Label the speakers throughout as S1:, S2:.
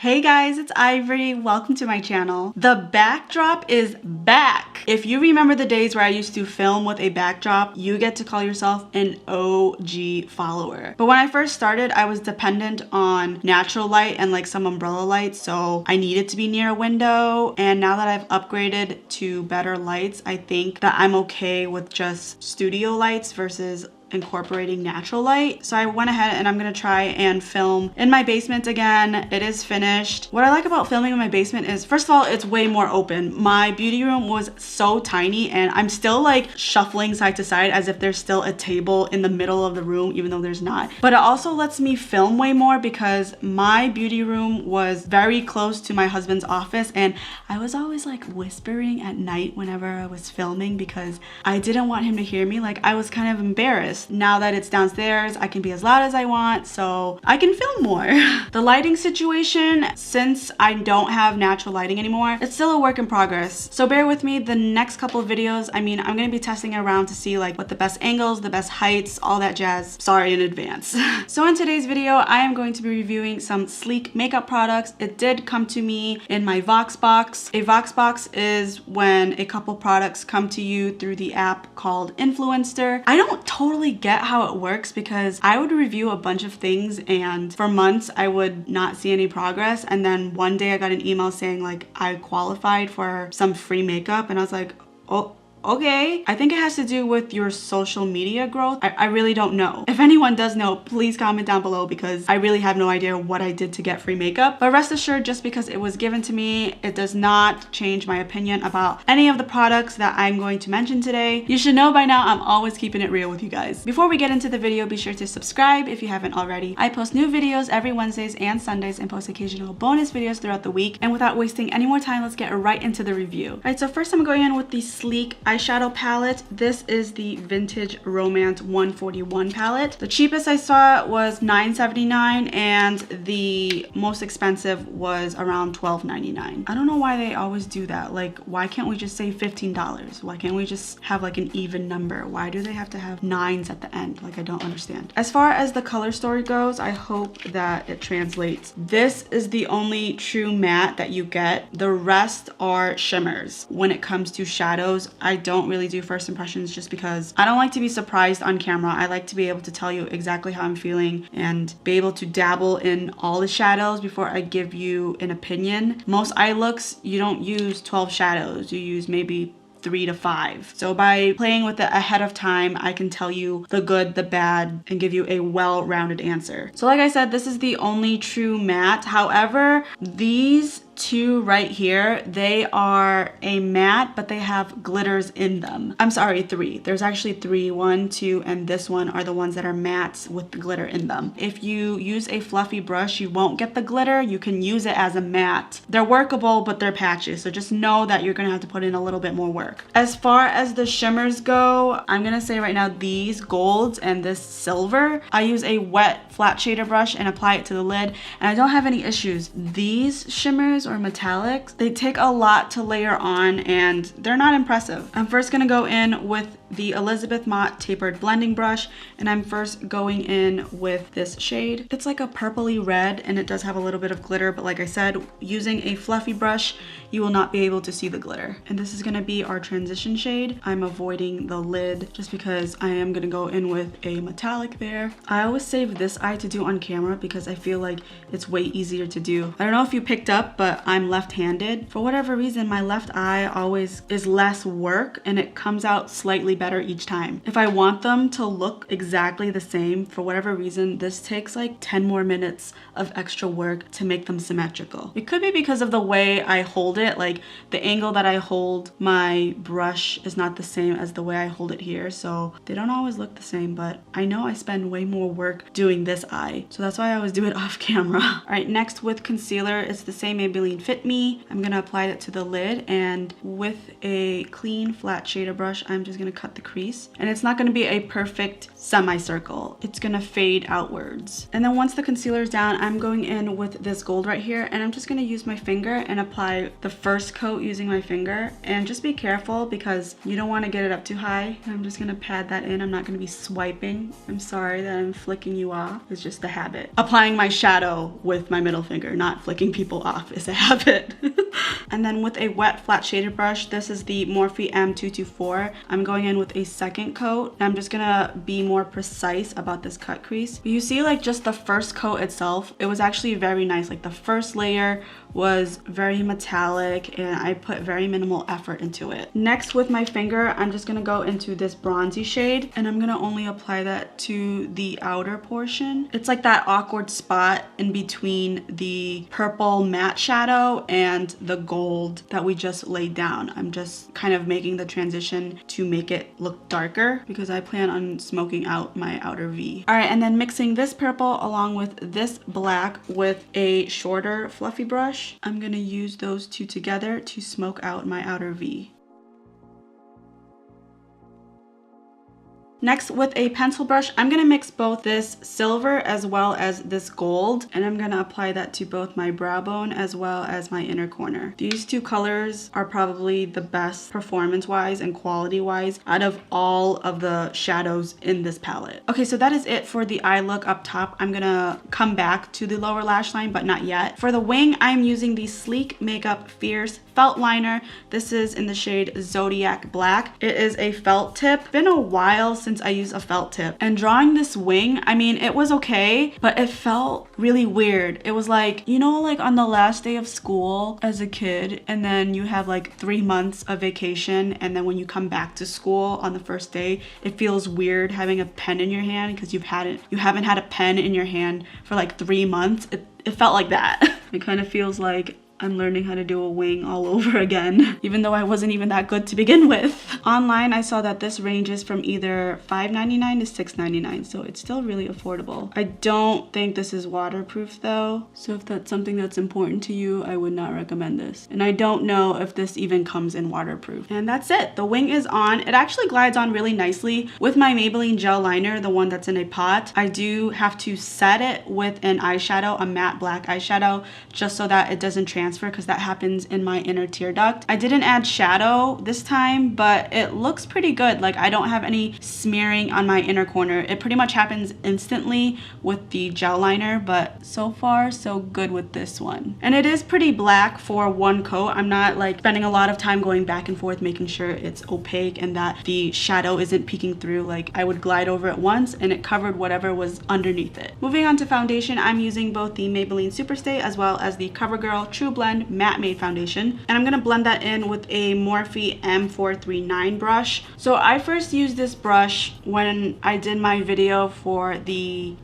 S1: Hey guys, it's Ivory. Welcome to my channel. The backdrop is back. If you remember the days where I used to film with a backdrop, you get to call yourself an OG follower. But when I first started, I was dependent on natural light and like some umbrella lights, so I needed to be near a window. And now that I've upgraded to better lights, I think that I'm okay with just studio lights versus incorporating natural light. So I went ahead and I'm gonna try and film in my basement again. It is finished. What I like about filming in my basement is, first of all, it's way more open. My beauty room was so tiny and I'm still like shuffling side to side as if there's still a table in the middle of the room, even though there's not. But it also lets me film way more because my beauty room was very close to my husband's office, and I was always like whispering at night whenever I was filming because I didn't want him to hear me. Like, I was kind of embarrassed. Now that it's downstairs, I can be as loud as I want, so I can film more. The lighting situation, since I don't have natural lighting anymore, it's still a work in progress. So bear with me the next couple of videos. I mean, I'm gonna be testing around to see like what the best angles, the best heights, all that jazz. Sorry in advance. So in today's video, I am going to be reviewing some sleek makeup products. It did come to me in my VOXBOX. A VOXBOX is when a couple products come to you through the app called Influenster. I don't totally get how it works because I would review a bunch of things and for months I would not see any progress, and then one day I got an email saying like I qualified for some free makeup, and I was like, oh, okay. I think it has to do with your social media growth. I really don't know. If anyone does know, please comment down below because I really have no idea what I did to get free makeup. But rest assured, just because it was given to me, it does not change my opinion about any of the products that I'm going to mention today. You should know by now I'm always keeping it real with you guys. Before we get into the video, be sure to subscribe if you haven't already. I post new videos every Wednesdays and Sundays and post occasional bonus videos throughout the week. And without wasting any more time, let's get right into the review. All right, so first I'm going in with the sleek eyeshadow palette. This is the Vintage Romance 141 palette. The cheapest I saw was $9.79 and the most expensive was around $12.99. I don't know why they always do that. Like, why can't we just say $15? Why can't we just have like an even number? Why do they have to have nines at the end? Like, I don't understand. As far as the color story goes, I hope that it translates. This is the only true matte that you get. The rest are shimmers. When it comes to shadows, I don't really do first impressions just because I don't like to be surprised on camera. I like to be able to tell you exactly how I'm feeling and be able to dabble in all the shadows before I give you an opinion. Most eye looks, you don't use 12 shadows. You use maybe 3 to 5. So by playing with it ahead of time, I can tell you the good, the bad, and give you a well-rounded answer. So like I said, this is the only true matte. However, these two right here, they are a matte, but they have glitters in them. I'm sorry, 3. There's actually 3. 1, 2, and this one are the ones that are mattes with the glitter in them. If you use a fluffy brush, you won't get the glitter. You can use it as a matte. They're workable, but they're patchy. So just know that you're gonna have to put in a little bit more work. As far as the shimmers go, I'm gonna say right now, these golds and this silver, I use a wet flat shader brush and apply it to the lid, and I don't have any issues. These shimmers or metallics, they take a lot to layer on and they're not impressive. I'm first gonna go in with the Elizabeth Mott tapered blending brush, and I'm first going in with this shade. It's like a purpley red and it does have a little bit of glitter, but like I said, using a fluffy brush, you will not be able to see the glitter. And this is gonna be our transition shade. I'm avoiding the lid just because I am gonna go in with a metallic there. I always save this eye to do on camera because I feel like it's way easier to do. I don't know if you picked up, but I'm left-handed. For whatever reason, my left eye always is less work and it comes out slightly better each time. If I want them to look exactly the same, for whatever reason, this takes like 10 more minutes of extra work to make them symmetrical. It could be because of the way I hold it, like the angle that I hold my brush is not the same as the way I hold it here, so they don't always look the same, but I know I spend way more work doing this eye, so that's why I always do it off camera. All right, next with concealer, it's the same Maybelline Maybelline Fit Me. I'm gonna apply it to the lid, and with a clean flat shader brush, I'm just gonna cut the crease. And it's not gonna be a perfect semicircle. It's gonna fade outwards. And then once the concealer is down, I'm going in with this gold right here, and I'm just gonna use my finger and apply the first coat using my finger. And just be careful because you don't wanna get it up too high. I'm just gonna pad that in. I'm not gonna be swiping. I'm sorry that I'm flicking you off. It's just a habit. Applying my shadow with my middle finger, not flicking people off, is a habit. And then with a wet flat shader brush, this is the Morphe M224. I'm going in with a second coat. I'm just gonna be more precise about this cut crease. But you see, like, just the first coat itself, it was actually very nice. Like, the first layer was very metallic and I put very minimal effort into it. Next, with my finger, I'm just gonna go into this bronzy shade, and I'm gonna only apply that to the outer portion. It's like that awkward spot in between the purple matte shadow and the gold that we just laid down. I'm just kind of making the transition to make it look darker because I plan on smoking out my outer V. All right, and then mixing this purple along with this black with a shorter fluffy brush, I'm gonna use those two together to smoke out my outer V. Next, with a pencil brush, I'm gonna mix both this silver as well as this gold, and I'm gonna apply that to both my brow bone as well as my inner corner. These two colors are probably the best performance-wise and quality-wise out of all of the shadows in this palette. Okay, so that is it for the eye look up top. I'm gonna come back to the lower lash line, but not yet. For the wing, I'm using the Sleek MakeUp Fierce Felt Liner. This is in the shade Zodiac Black. It is a felt tip. It's been a while since I used a felt tip. And drawing this wing, I mean, it was okay, but it felt really weird. It was like, you know, like on the last day of school as a kid, and then you have like 3 months of vacation, and then when you come back to school on the first day, it feels weird having a pen in your hand because you haven't had a pen in your hand for like 3 months. It felt like that. It kind of feels like I'm learning how to do a wing all over again, even though I wasn't even that good to begin with. Online, I saw that this ranges from either $5.99 to $6.99, so it's still really affordable. I don't think this is waterproof though, so if that's something that's important to you, I would not recommend this. And I don't know if this even comes in waterproof. And that's it. The wing is on. It actually glides on really nicely. With my Maybelline gel liner, the one that's in a pot, I do have to set it with an eyeshadow, a matte black eyeshadow, just so that it doesn't transfer, because that happens in my inner tear duct. I didn't add shadow this time, but it looks pretty good. Like, I don't have any smearing on my inner corner. It pretty much happens instantly with the gel liner, but so far so good with this one. And it is pretty black for one coat. I'm not like spending a lot of time going back and forth making sure it's opaque and that the shadow isn't peeking through. Like, I would glide over it once and it covered whatever was underneath it. Moving on to foundation, I'm using both the Maybelline Superstay as well as the CoverGirl True Blend Matte Made Foundation, and I'm gonna blend that in with a Morphe M439 brush. So I first used this brush when I did my video for the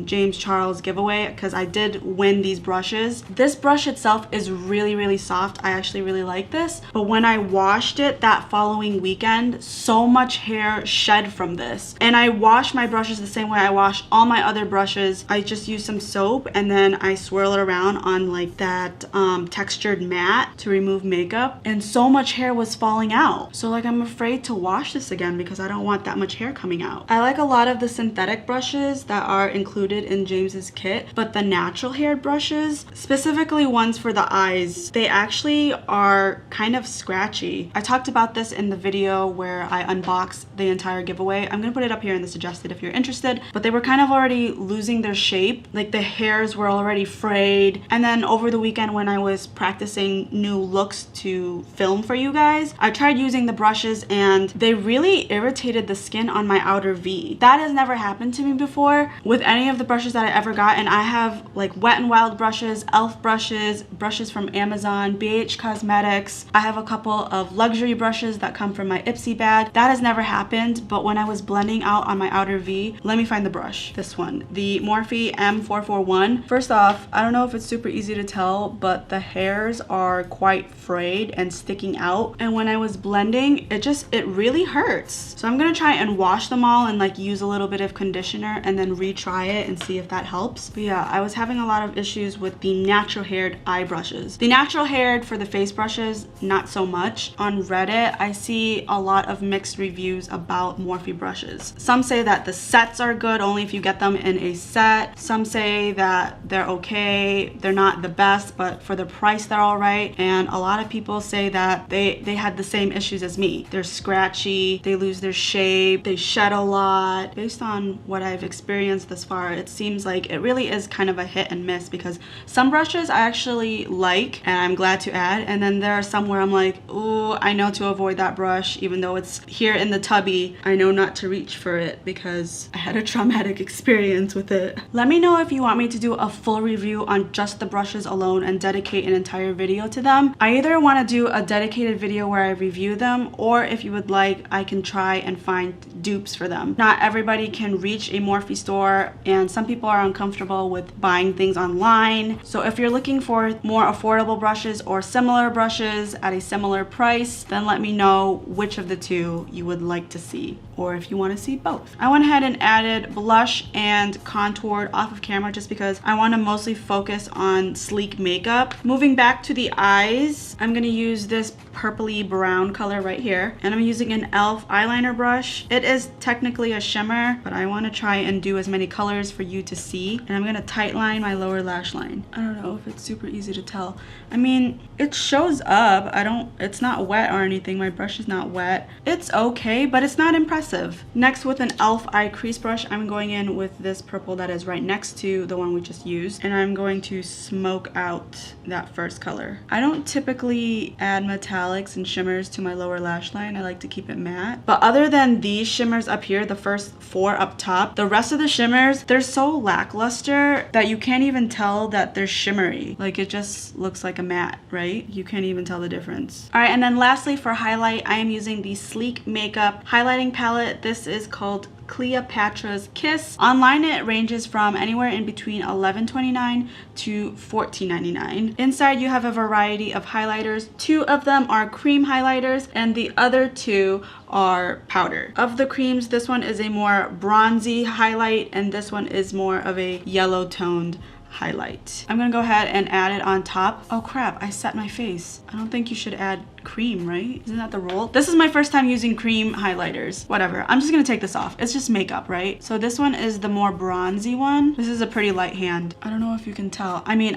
S1: James Charles giveaway, because I did win these brushes. This brush itself is really soft. I actually really like this, but when I washed it that following weekend, so much hair shed from this. And I wash my brushes the same way I wash all my other brushes. I just use some soap and then I swirl it around on like that textured matte to remove makeup, and so much hair was falling out. So like, I'm afraid to wash this again because I don't want that much hair coming out. I like a lot of the synthetic brushes that are included in James's kit, but the natural haired brushes, specifically ones for the eyes, they actually are kind of scratchy. I talked about this in the video where I unboxed the entire giveaway. I'm gonna put it up here in the suggested if you're interested, but they were kind of already losing their shape. Like, the hairs were already frayed. And then over the weekend when I was practicing new looks to film for you guys, I tried using the brushes and they really irritated the skin on my outer V. That has never happened to me before with any of the brushes that I ever got. And I have like Wet n Wild brushes, e.l.f. brushes, brushes from Amazon, BH Cosmetics. I have a couple of luxury brushes that come from my Ipsy bag. That has never happened, but when I was blending out on my outer V, let me find the brush. This one, the Morphe M441. First off, I don't know if it's super easy to tell, but the the hairs are quite frayed and sticking out. And when I was blending, it really hurts. So I'm gonna try and wash them all and like use a little bit of conditioner and then retry it and see if that helps. But yeah, I was having a lot of issues with the natural haired eye brushes. The natural haired for the face brushes, not so much. On Reddit, I see a lot of mixed reviews about Morphe brushes. Some say that the sets are good only if you get them in a set. Some say that they're okay, they're not the best, but for the price they're all right. And a lot of people say that they had the same issues as me. They're scratchy, they lose their shape, they shed a lot. Based on what I've experienced thus far, it seems like it really is kind of a hit and miss, because some brushes I actually like and I'm glad to add, and then there are some where I'm like, ooh, I know to avoid that brush, even though it's here in the tubby, I know not to reach for it because I had a traumatic experience with it. Let me know if you want me to do a full review on just the brushes alone and dedicate an entire video to them. I either want to do a dedicated video where I review them, or if you would like, I can try and find dupes for them. Not everybody can reach a Morphe store, and some people are uncomfortable with buying things online. So if you're looking for more affordable brushes or similar brushes at a similar price, then let me know which of the two you would like to see, or if you want to see both. I went ahead and added blush and contoured off of camera just because I want to mostly focus on sleek makeup. Moving back to the eyes, I'm going to use this purpley brown color right here, and I'm using an e.l.f. eyeliner brush. It is technically a shimmer, but I want to try and do as many colors for you to see. And I'm going to tightline my lower lash line. I don't know if it's super easy to tell. I mean, it shows up. It's not wet or anything. My brush is not wet. It's okay, but it's not impressive. Next, with an e.l.f. eye crease brush, I'm going in with this purple that is right next to the one we just used, and I'm going to smoke out that first color. I don't typically add metallics and shimmers to my lower lash line. I like to keep it matte. But other than these shimmers up here, the first 4 up top, the rest of the shimmers, they're so lackluster that you can't even tell that they're shimmery. Like, it just looks like a matte, right? You can't even tell the difference. All right, and then lastly for highlight, I am using the Sleek Makeup highlighting palette. This is called Cleopatra's Kiss. Online it ranges from anywhere in between $11.29 to $14.99. Inside you have a variety of highlighters. 2 of them are cream highlighters and the other 2 are powder. Of the creams, this one is a more bronzy highlight and this one is more of a yellow toned highlight. I'm gonna go ahead and add it on top. Oh crap, I set my face. I don't think you should add cream, right? Isn't that the rule? This is my first time using cream highlighters. Whatever, I'm just gonna take this off. It's just makeup, right? So this one is the more bronzy one. This is a pretty light hand. I don't know if you can tell. I mean,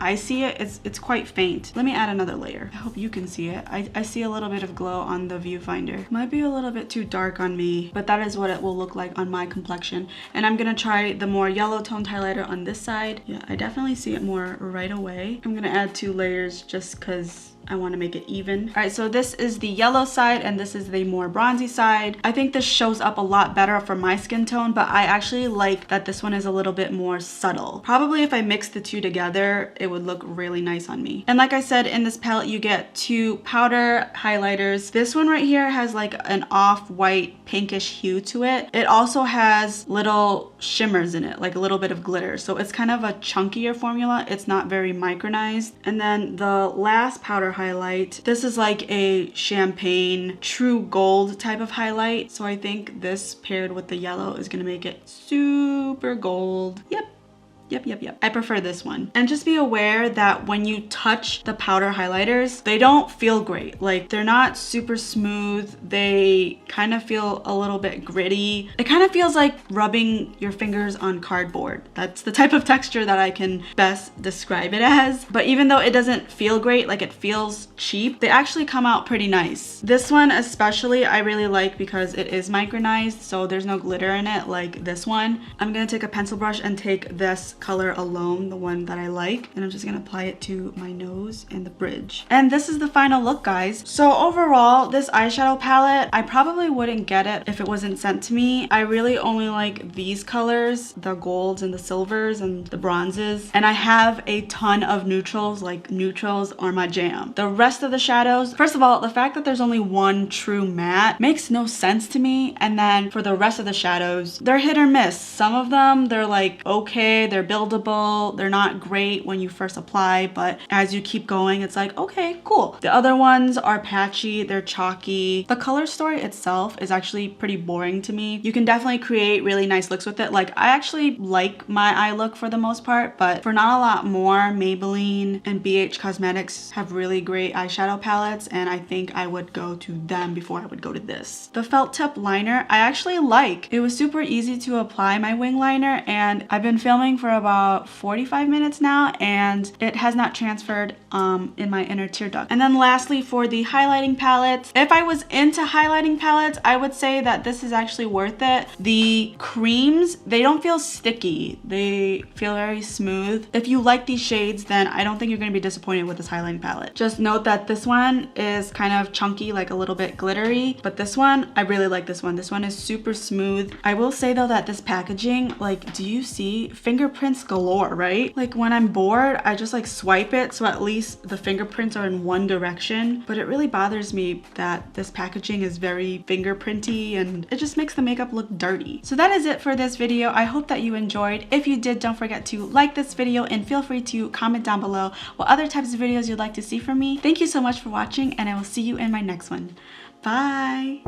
S1: I see it, it's quite faint. Let me add another layer. I hope you can see it. I see a little bit of glow on the viewfinder. Might be a little bit too dark on me, but that is what it will look like on my complexion. And I'm gonna try the more yellow toned highlighter on this side. Yeah, I definitely see it more right away. I'm gonna add 2 layers just cause I want to make it even. All right, so this is the yellow side and this is the more bronzy side. I think this shows up a lot better for my skin tone, but I actually like that this one is a little bit more subtle. Probably if I mix the 2 together, it would look really nice on me. And like I said, in this palette, you get 2 powder highlighters. This one right here has like an off-white pinkish hue to it. It also has little shimmers in it, like a little bit of glitter. So it's kind of a chunkier formula. It's not very micronized. And then the last powder highlight, this is like a champagne true gold type of highlight. So I think this paired with the yellow is gonna make it super gold. Yep. I prefer this one. And just be aware that when you touch the powder highlighters, they don't feel great. Like, they're not super smooth. They kind of feel a little bit gritty. It kind of feels like rubbing your fingers on cardboard. That's the type of texture that I can best describe it as. But even though it doesn't feel great, like it feels cheap, they actually come out pretty nice. This one especially I really like because it is micronized, so there's no glitter in it like this one. I'm gonna take a pencil brush and take this color alone, the one that I like, and I'm just gonna apply it to my nose and the bridge. And this is the final look, guys. So overall, this eyeshadow palette, I probably wouldn't get it if it wasn't sent to me. I really only like these colors, the golds and the silvers and the bronzes, and I have a ton of neutrals. Like, neutrals are my jam. The rest of the shadows, first of all, the fact that there's only one true matte makes no sense to me. And then for the rest of the shadows, they're hit or miss. Some of them, they're like okay, they're buildable. They're not great when you first apply, but as you keep going, it's like, okay, cool. The other ones are patchy, they're chalky. The color story itself is actually pretty boring to me. You can definitely create really nice looks with it. Like, I actually like my eye look for the most part, but for not a lot more, Maybelline and BH Cosmetics have really great eyeshadow palettes, and I think I would go to them before I would go to this. The felt tip liner I actually like. It was super easy to apply my wing liner, and I've been filming for about 45 minutes now, and it has not transferred in my inner tear duct. And then lastly, for the highlighting palettes, if I was into highlighting palettes, I would say that this is actually worth it. The creams, they don't feel sticky. They feel very smooth. If you like these shades, then I don't think you're going to be disappointed with this highlighting palette. Just note that this one is kind of chunky, like a little bit glittery, but this one, I really like this one. This one is super smooth. I will say though that this packaging, like, do you see fingerprints galore, right? Like when I'm bored, I just like swipe it so at least the fingerprints are in one direction, but it really bothers me that this packaging is very fingerprinty and it just makes the makeup look dirty. So that is it for this video. I hope that you enjoyed. If you did, don't forget to like this video and feel free to comment down below what other types of videos you'd like to see from me. Thank you so much for watching, and I will see you in my next one. Bye!